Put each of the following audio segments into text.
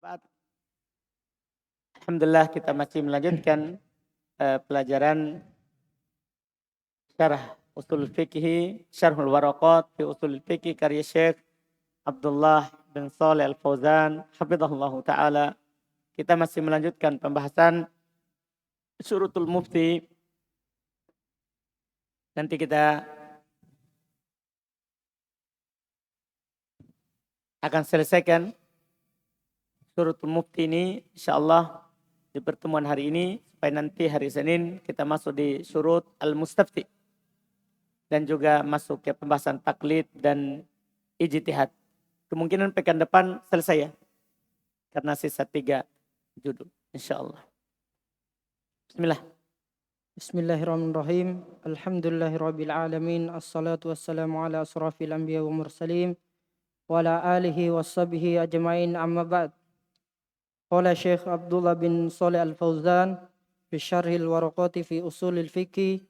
Baik. Alhamdulillah kita masih melanjutkan pelajaran syarah usul fikih, syarhul waraqat fi usul fikih karya Syekh Abdullah bin Shalih Al-Fauzan hafizahullah taala. Kita masih melanjutkan pembahasan syurutul mufti. Nanti kita akan selesaikan syurutul mufti ini insyaallah di pertemuan hari ini, supaya nanti hari Senin kita masuk di syurut al-mustafti dan juga masuk ke pembahasan taklid dan ijtihad. Kemungkinan pekan depan selesai ya, karena sisa 3 judul insyaallah. Bismillah. Bismillahirrahmanirrahim. Alhamdulillahirabbil alamin. Assalatu wassalamu ala asrafil anbiya wa mursalin wa ala alihi washabihi ajmain, amma ba'd. Qala Syekh Abdullah bin Shalih Al-Fauzan fi syarhil waraqati fi usulil fiqh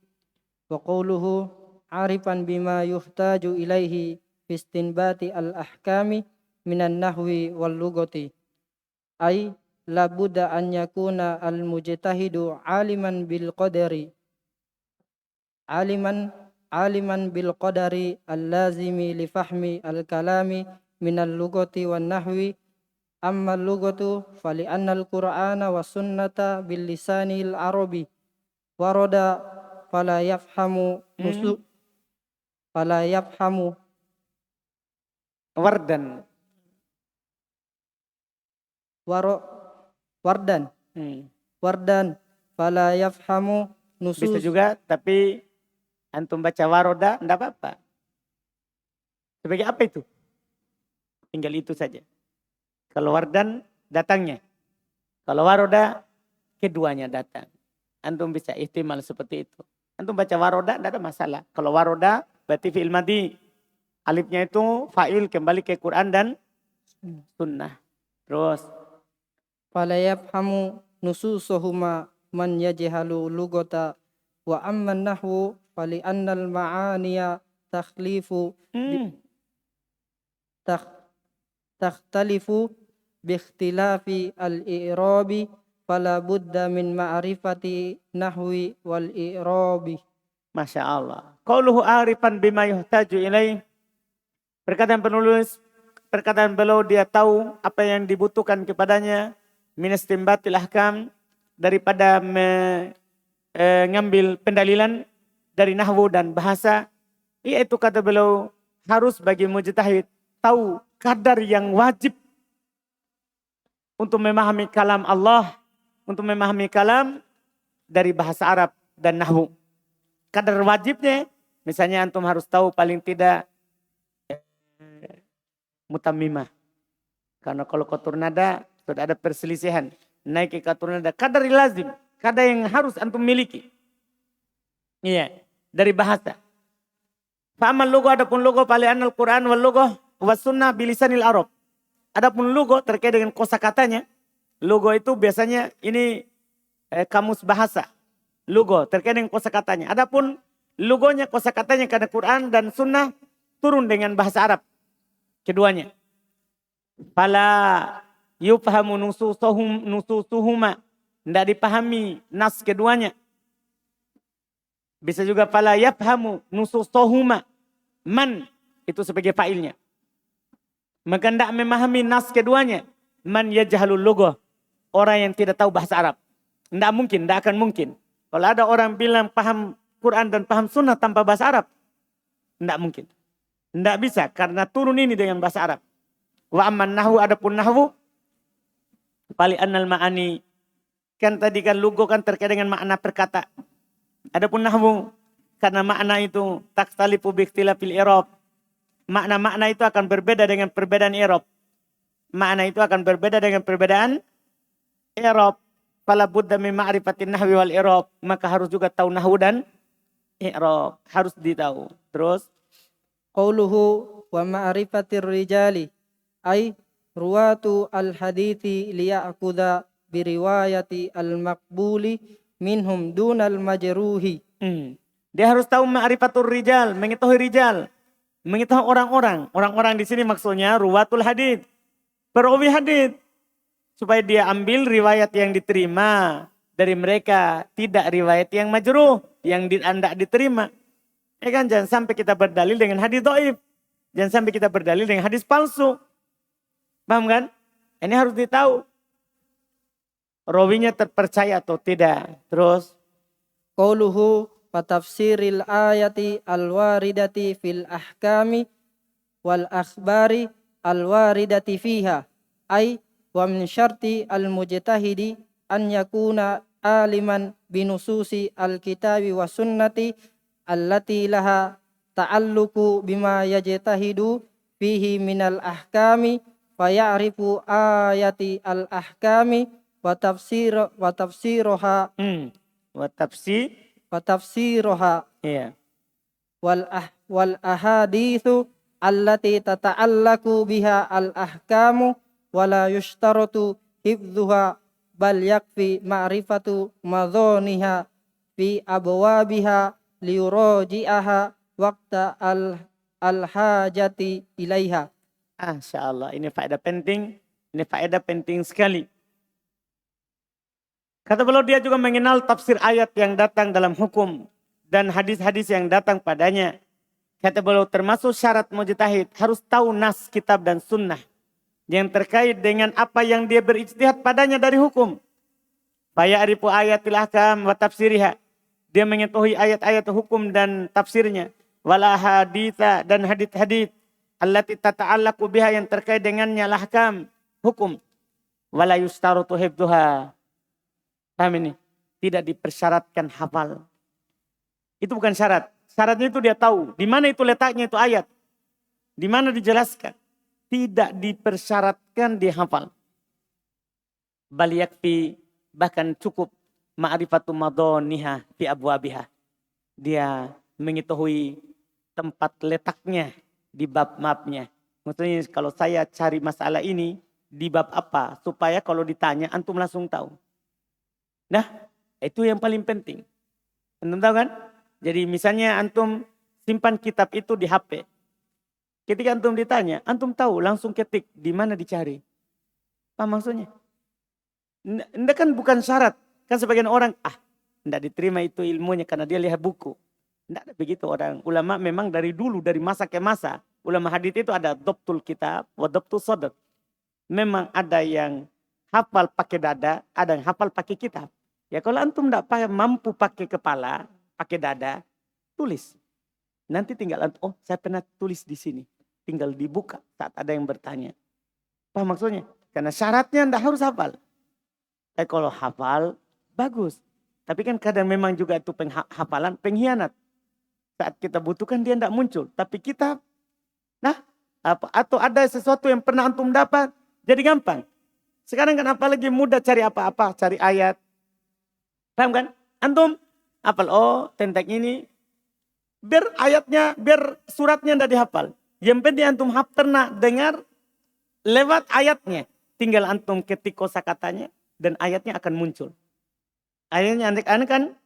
wa qawluhu arifan bima yuhtaju ilaihi fi istinbati al-ahkami minan nahwi wal lughati, ay la budda an yakuna al-mujtahidu aliman bil qadari bil qadari al-lazimi li fahmi al-kalami minal lughati wan nahwi. Amma al-lughatu fali anna al-Qur'ana wa sunnata bil lisanil arabi warada fala yafhamu Wardan. Wardan fala yafhamu nusus. Bisa juga, tapi antum baca waroda enggak apa-apa. Sebagai apa itu? Tinggal itu saja. Kalau wardan datangnya. Kalau waroda keduanya datang. Antum bisa ihtimal seperti itu. Antum baca waroda tidak ada masalah. Kalau waroda berarti fi'il madhi. Alifnya itu fa'il kembali ke Quran dan sunnah. Terus. Fala yafhamu nususuhuma man yajhalu lugata wa amman nahwu fali annal ma'aniya takhlifu takhtalifu biikhtilafi al-i'rabi fala budda min ma'rifati nahwi wal i'rabi. Masya Allah. Qauluhu arifan bima yuhtaju ilaih. Perkataan penulis, perkataan beliau dia tahu apa yang dibutuhkan kepadanya min istinbatil ahkam, daripada mengambil pendalilan dari nahwu dan bahasa. Yaitu kata beliau harus bagi mujtahid tahu kadar yang wajib untuk memahami kalam Allah, untuk memahami kalam dari bahasa Arab dan nahwu. Kadar wajibnya, misalnya antum harus tahu paling tidak mutammimah. Karena kalau kotor nada sudah ada perselisihan. Naik ke kotor nada, kadar lazim, kadar yang harus antum miliki. Iya, dari bahasa. Fa'amal lugo, adapun lugo palian Al-Quran wal lugo was sunnah bilisanil Arab. Adapun lugo terkait dengan kosakatanya, lugo itu biasanya ini kamus bahasa. Lugo terkait dengan kosakatanya. Adapun lugonya, kosakatanya karena Quran dan Sunnah turun dengan bahasa Arab. Keduanya. Fala yufhamu nususuhuma. Tidak dipahami nas keduanya. Bisa juga fala yafhamu nususuhuma. Man itu sebagai fa'ilnya. Maka tidak memahami nas keduanya. Man yajhalul lughah. Orang yang tidak tahu bahasa Arab. Tidak mungkin, tidak akan mungkin. Kalau ada orang bilang paham Quran dan paham sunnah tanpa bahasa Arab. Tidak mungkin. Tidak bisa, karena turun ini dengan bahasa Arab. Wa amman nahwu, adapun nahwu. Pali annal ma'ani. Kan tadi kan lugo kan terkait dengan makna perkata. Adapun nahwu. Karena makna itu takhtalifu biikhtilafil i'rab. Makna-makna itu akan berbeda dengan perbedaan i'rab. Makna itu akan berbeda dengan perbedaan i'rab. Fala budda min ma'rifatin nahwi wal i'rab. Maka harus juga tahu nahwu dan i'rab. Harus ditahu. Terus. Qauluhu wa ma'rifatir rijali. Ay ruwatu al-hadithi liya'kuda biriwayati al-maqbuli minhum dunal majruhi. Dia harus tahu ma'rifatur rijal. Mengetahui rijal. Mengetahui orang-orang. Orang-orang di sini maksudnya ruwatul hadith. Perawi hadith. supaya dia ambil riwayat yang diterima dari mereka, tidak riwayat yang majruh, yang tidak diterima. Ya kan, jangan sampai kita berdalil dengan hadis dhaif. Jangan sampai kita berdalil dengan hadis palsu. Paham kan? Ini harus ditahu. Rawinya terpercaya atau tidak. Terus. Qauluhu wa tafsiril ayati al-waridati fil ahkami wal akhbari al-waridati fiha. Ay wa min syarti al-mujtahidi an yakuna aliman binususi al-kitabi wa sunnati allati laha ta'alluqu bima yajtahidu fihi minal ahkami faya'rifu ayati al-ahkami wa tafsiroha Wa iya. wal ahadithu allati tata'allaku biha al-ahkamu wala yushtaratu hifdhuha bal yakfi ma'rifatu madhoniha fi abwabiha liyuraji'aha waqta al-hajati ilaiha. Masya Allah, ini faedah penting. Ini faedah penting sekali. Kata beliau, dia juga mengenal tafsir ayat yang datang dalam hukum dan hadis-hadis yang datang padanya. Kata beliau, termasuk syarat mujtahid harus tahu nas kitab dan sunnah yang terkait dengan apa yang dia berijtihad padanya dari hukum. Faya'rifu ayatil ahkam wa tafsiriha. Dia mengetahui ayat-ayat hukum dan tafsirnya. Wala haditha dan hadith-hadith. Allati tata'allaku biha yang terkait dengannya lahkam hukum. Wala yustarutu hifdhuha. Paham ini? Tidak dipersyaratkan hafal. Itu bukan syarat. Syaratnya itu dia tahu. Di mana itu letaknya itu ayat. Di mana dijelaskan. Tidak dipersyaratkan dihafal. Bal yakfi, bahkan cukup ma'rifatu madhoniha fi abwabiha. Dia mengetahui tempat letaknya di bab-babnya. Maksudnya kalau saya cari masalah ini di bab apa, supaya kalau ditanya antum langsung tahu. Nah, itu yang paling penting. Antum tahu kan? Jadi misalnya antum simpan kitab itu di HP. Ketika antum ditanya, antum tahu langsung ketik di mana dicari. Apa maksudnya? Ini kan bukan syarat. Kan sebagian orang, tidak diterima itu ilmunya karena dia lihat buku. Tidak ada begitu orang. Ulama memang dari dulu, dari masa ke masa. Ulama hadits itu ada dhabtul kitab, wa dhabtul sadr. Memang ada yang hafal pakai dada, ada yang hafal pakai kitab. Ya kalau antum tidak mampu pakai kepala, pakai dada, tulis. Nanti tinggal antum, saya pernah tulis di sini. Tinggal dibuka saat ada yang bertanya. Apa maksudnya? Karena syaratnya tidak harus hafal. Kalau hafal, bagus. Tapi kan kadang memang juga itu hafalan pengkhianat. Saat kita butuhkan dia tidak muncul. Tapi kitab, atau ada sesuatu yang pernah antum dapat, jadi gampang. Sekarang kan apalagi mudah cari apa-apa, cari ayat. Paham kan? Antum hafal, tentang ini. Biar ayatnya, biar suratnya tidak dihafal. Yang penting antum pernah dengar lewat ayatnya. Tinggal antum ketik kosakatanya dan ayatnya akan muncul. Ayatnya kan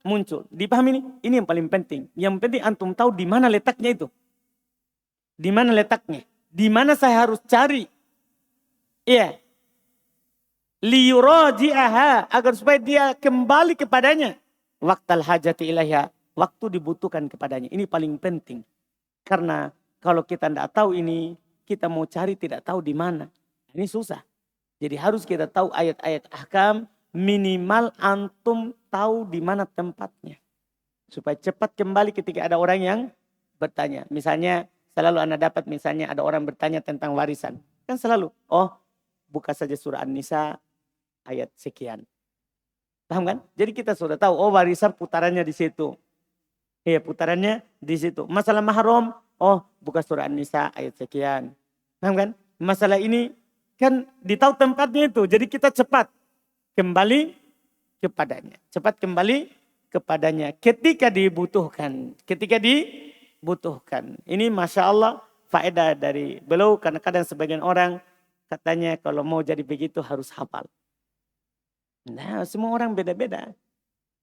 muncul. Dipahami ini? Ini yang paling penting. Yang penting antum tahu di mana letaknya itu. Di mana letaknya? Di mana saya harus cari? Iya. Liyuraji'aha, agar supaya dia kembali kepadanya. Waqtal hajati ilaiha, waktu dibutuhkan kepadanya. Ini paling penting. Karena kalau kita tidak tahu ini, kita mau cari tidak tahu di mana. Ini susah. Jadi harus kita tahu ayat-ayat ahkam, minimal antum tahu di mana tempatnya. Supaya cepat kembali ketika ada orang yang bertanya. Misalnya selalu Anda dapat misalnya ada orang bertanya tentang warisan. Kan selalu, buka saja surah An-Nisa ayat sekian. Paham kan? Jadi kita sudah tahu, warisan putarannya di situ. Iya, putarannya di situ. Masalah mahram, buka surah An-Nisa ayat sekian. Paham kan? Masalah ini kan ditahu tempatnya itu. Jadi kita cepat kembali kepadanya. Cepat kembali kepadanya ketika dibutuhkan. Ketika dibutuhkan. Ini Masya Allah faedah dari beliau. Karena kadang sebagian orang katanya kalau mau jadi begitu harus hafal. Nah, semua orang beda-beda.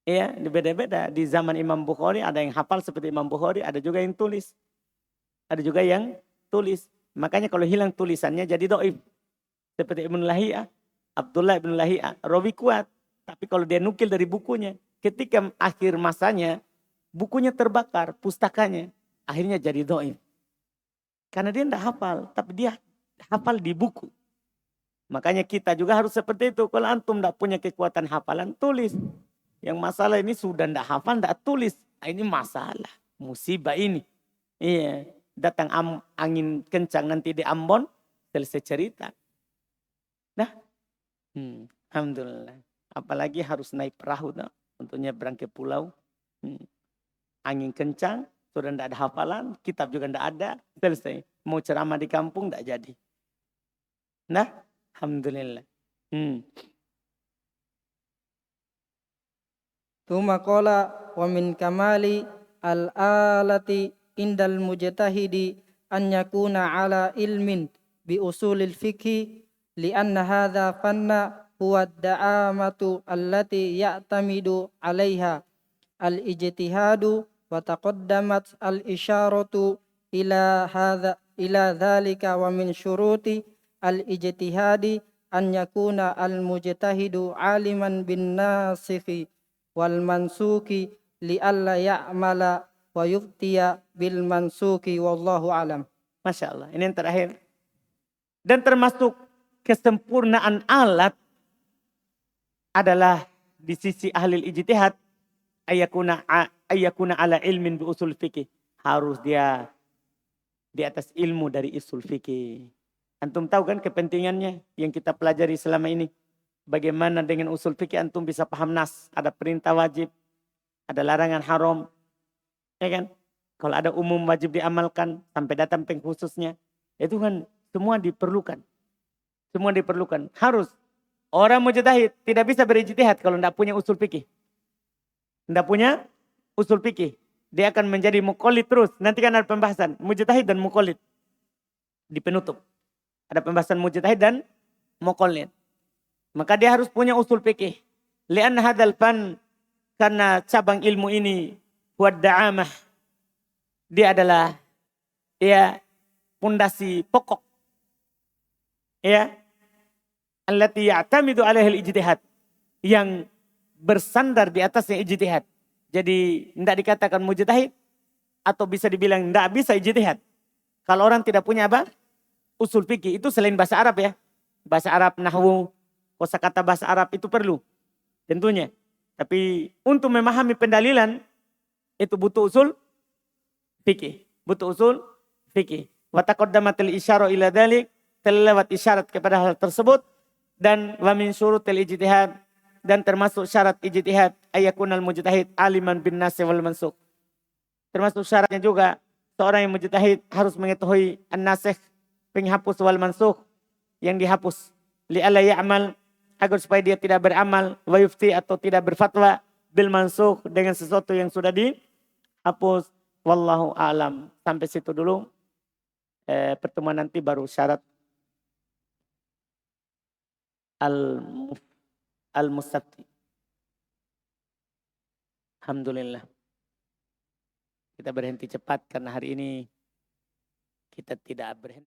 Ya, beda-beda. Di zaman Imam Bukhari ada yang hafal seperti Imam Bukhari, ada juga yang tulis. Ada juga yang tulis. Makanya kalau hilang tulisannya jadi dhaif. Seperti Ibnu Lahiyah, Abdullah bin Lahia, rawi kuat. Tapi kalau dia nukil dari bukunya, ketika akhir masanya, bukunya terbakar, pustakanya. Akhirnya jadi dhaif. Karena dia tidak hafal, tapi dia hafal di buku. Makanya kita juga harus seperti itu. Kalau antum tidak punya kekuatan hafalan, tulis. Yang masalah ini sudah tidak hafal, tidak tulis. Ini masalah, musibah ini. Iya, datang angin kencang nanti di Ambon, selesai cerita. Nah, alhamdulillah. Apalagi harus naik perahu, nah, untuk nyebrang ke pulau. Angin kencang, sudah tidak ada hafalan, kitab juga tidak ada, selesai. Mau ceramah di kampung tidak jadi. Nah, alhamdulillah. Tsumma qala wa min kamali al-alati indal mujtahidi an yakuna ala ilmin bi usulil fiqhi lianna hadha fanna huwa ad-da'amatu allati ya'tamidu 'alaiha al-ijtihadu wa taqaddamat al-isharatu ila dhalika wa min syuruti al-ijtihadi an yakuna al-mujtahidu 'aliman bin nasikhi wal mansuki li'alla ya'mala wa yuftiya bil mansuki wallahu alam. Masya Allah, ini yang terakhir. Dan termasuk kesempurnaan alat adalah di sisi ahli ijtihad ayakuna ala ilmin bi usul fikih. Harus dia di atas ilmu dari usul fikih. Antum tahu kan kepentingannya yang kita pelajari selama ini. Bagaimana dengan usul fikih antum bisa paham nas. Ada perintah wajib, ada larangan haram. Ya kan? Kalau ada umum wajib diamalkan sampai datang pengkhususnya. Itu kan semua diperlukan. Semua diperlukan. Harus. Orang mujtahid tidak bisa berijtihad kalau tidak punya usul fikih. Tidak punya usul fikih. Dia akan menjadi muqallid terus. Nanti kan ada pembahasan mujtahid dan muqallid. Di penutup. Ada pembahasan mujtahid dan muqallid. Maka dia harus punya usul fikih. Li'anna hadzal fan, karena cabang ilmu ini buat da'amah. Dia adalah pondasi pokok. Ya. Allati ya'tamidu 'alaihi al-ijtihad. Yang bersandar di atasnya ijtihad. Jadi tidak dikatakan mujtahid atau bisa dibilang tidak bisa ijtihad. Kalau orang tidak punya apa? Usul fikih itu selain bahasa Arab ya. Bahasa Arab, nahwu, kosakata bahasa Arab itu perlu. Tentunya. Tapi untuk memahami pendalilan itu butuh usul fikih. Butuh usul fikih. Wa taqaddamatil isyara ila dzalik, telah lewat isyarat kepada hal tersebut dan wa min syurutil ijtihad, dan termasuk syarat ijtihad ayakunal mujtahid aliman bin nas wal mansukh. Termasuk syaratnya juga seorang yang mujtahid harus mengetahui an-nasikh, penghapus wal mansukh, yang dihapus. Li'alla ya'mal, agar supaya dia tidak beramal, wa yufti atau tidak berfatwa bil mansukh, dengan sesuatu yang sudah dihapus. Wallahu a'lam. Sampai situ dulu. Pertemuan nanti baru syarat al-mustafti. Alhamdulillah. Kita berhenti cepat karena hari ini kita tidak berhenti.